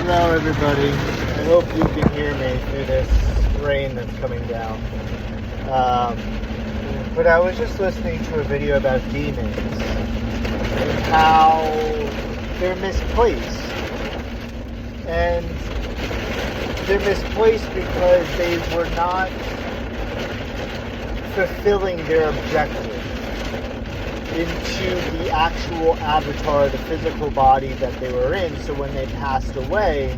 Hello everybody, I hope you can hear me through this rain that's coming down. But I was just listening to a video about demons and how they're misplaced. And they're misplaced because they were not fulfilling their objective into the actual avatar, the physical body that they were in. So when they passed away,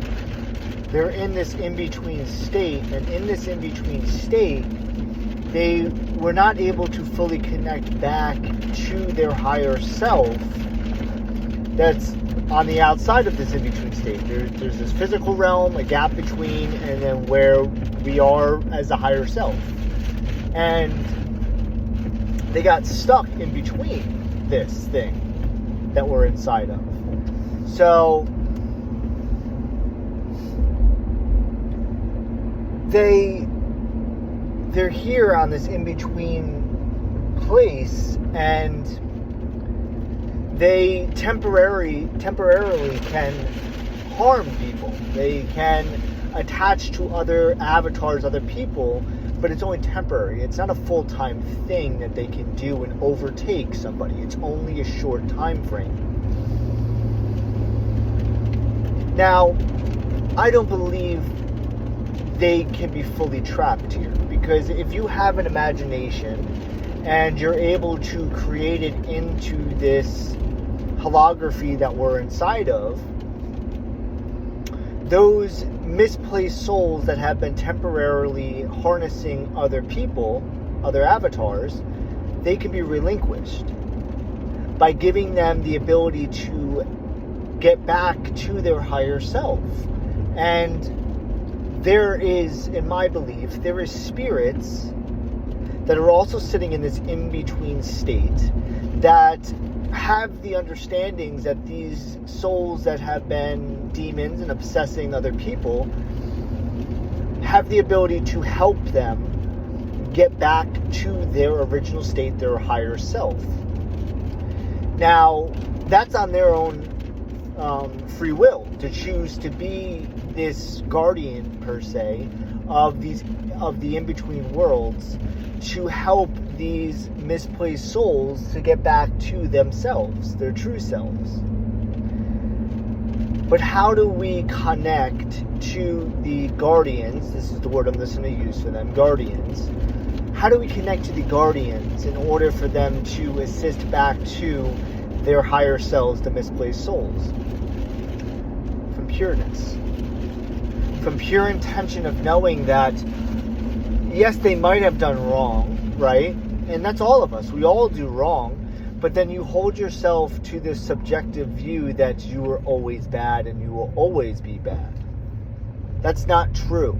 they're in this in-between state, and in this in-between state, they were not able to fully connect back to their higher self that's on the outside of this in-between state. There's this physical realm, a gap between, and then where we are as a higher self. And they got stuck in between this thing that we're inside of. So they're here on this in-between place, and they temporarily can harm people. They can attach to other avatars, other people, but it's only temporary. It's not a full-time thing that they can do and overtake somebody. It's only a short time frame. Now, I don't believe they can be fully trapped here, because if you have an imagination and you're able to create it into this holography that we're inside of, those misplaced souls that have been temporarily harnessing other people, other avatars, they can be relinquished by giving them the ability to get back to their higher self. And there is, in my belief, there is spirits that are also sitting in this in-between state that have the understandings that these souls that have been demons and obsessing other people have the ability to help them get back to their original state, their higher self. Now, that's on their own free will to choose to be this guardian, per se, of the in-between worlds, to help these misplaced souls to get back to themselves, their true selves. But how do we connect to the guardians? This is the word I'm listening to use for them, guardians. How do we connect to the guardians in order for them to assist back to their higher selves, the misplaced souls? From pureness. From pure intention of knowing that, yes, they might have done wrong, right? And that's all of us. We all do wrong. But then you hold yourself to this subjective view that you are always bad and you will always be bad. That's not true.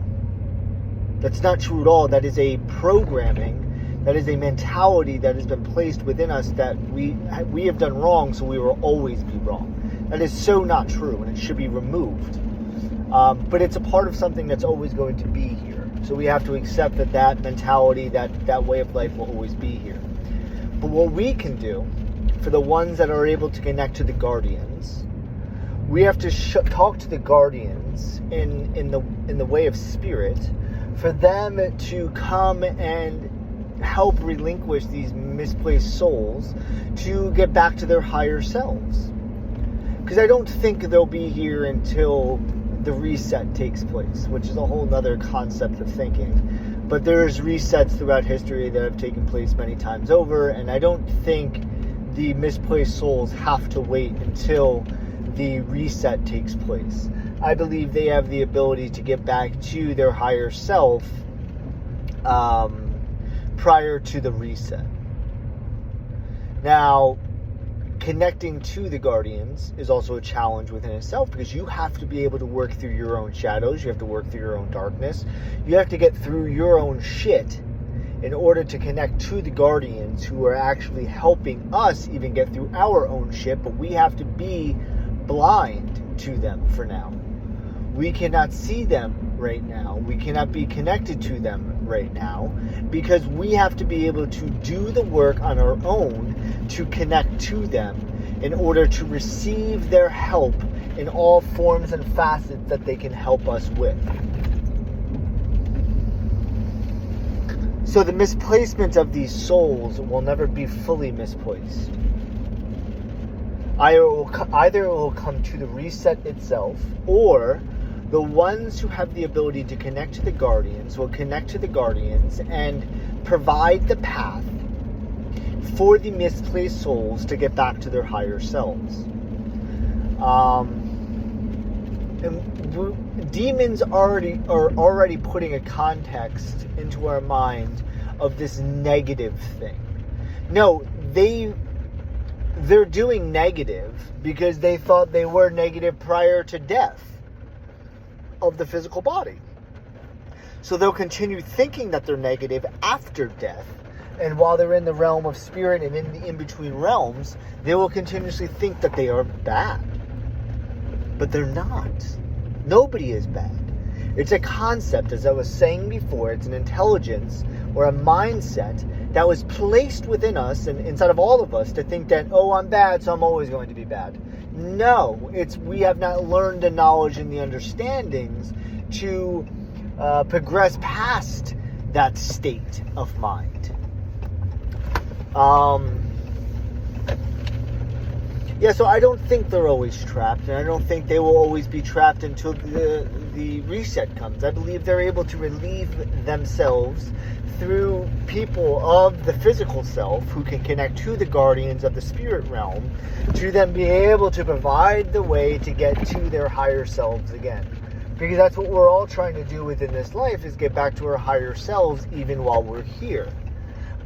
That's not true at all. That is a programming, that is a mentality that has been placed within us that we have done wrong, so we will always be wrong. That is so not true, and it should be removed. But it's a part of something that's always going to be here. So we have to accept that mentality, that way of life will always be here. But what we can do, for the ones that are able to connect to the guardians, we have to talk to the guardians in the way of spirit, for them to come and help relinquish these misplaced souls to get back to their higher selves. Because I don't think they'll be here until the reset takes place, which is a whole other concept of thinking. But there's resets throughout history that have taken place many times over, and I don't think the misplaced souls have to wait until the reset takes place. I believe they have the ability to get back to their higher self prior to the reset. Now, connecting to the guardians is also a challenge within itself, because you have to be able to work through your own shadows, you have to work through your own darkness, you have to get through your own shit in order to connect to the guardians who are actually helping us even get through our own shit. But we have to be blind to them for now. We cannot see them right now. We cannot be connected to them right now, because we have to be able to do the work on our own to connect to them in order to receive their help in all forms and facets that they can help us with. So the misplacement of these souls will never be fully misplaced. Either it will come to the reset itself, or the ones who have the ability to connect to the guardians will connect to the guardians and provide the path for the misplaced souls to get back to their higher selves. And demons are already putting a context into our mind of this negative thing. No, they're doing negative because they thought they were negative prior to death of the physical body. So they'll continue thinking that they're negative after death. And while they're in the realm of spirit and in the in-between realms, they will continuously think that they are bad. But they're not. Nobody is bad. It's a concept, as I was saying before. It's an intelligence or a mindset that was placed within us and inside of all of us to think that, oh, I'm bad, so I'm always going to be bad. No, we have not learned the knowledge and the understandings to progress past that state of mind. So I don't think they're always trapped, and I don't think they will always be trapped until the reset comes. I believe they're able to relieve themselves through people of the physical self who can connect to the guardians of the spirit realm to then be able to provide the way to get to their higher selves again. Because that's what we're all trying to do within this life, is get back to our higher selves even while we're here.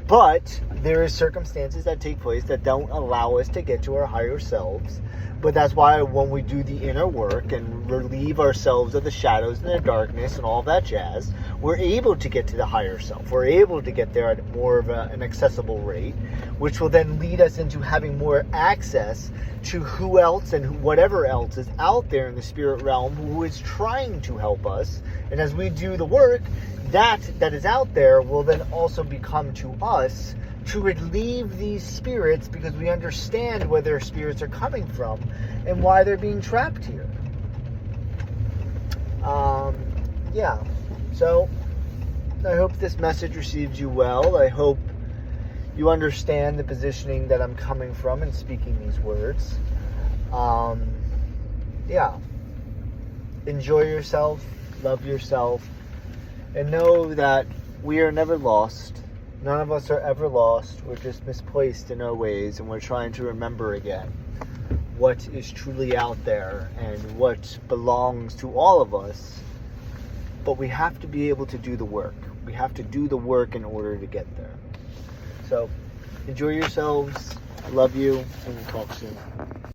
But there is circumstances that take place that don't allow us to get to our higher selves. But that's why when we do the inner work and relieve ourselves of the shadows and the darkness and all that jazz, we're able to get to the higher self. We're able to get there at more of an accessible rate, which will then lead us into having more access to who else and whatever else is out there in the spirit realm who is trying to help us. And as we do the work, that is out there will then also become to us to relieve these spirits, because we understand where their spirits are coming from and why they're being trapped here. So I hope this message receives you well. I hope you understand the positioning that I'm coming from in speaking these words. Enjoy yourself, love yourself, and know that we are never lost. None of us are ever lost. We're just misplaced in our ways, and we're trying to remember again what is truly out there and what belongs to all of us. But we have to be able to do the work. We have to do the work in order to get there. So, enjoy yourselves. I love you, and we'll talk soon.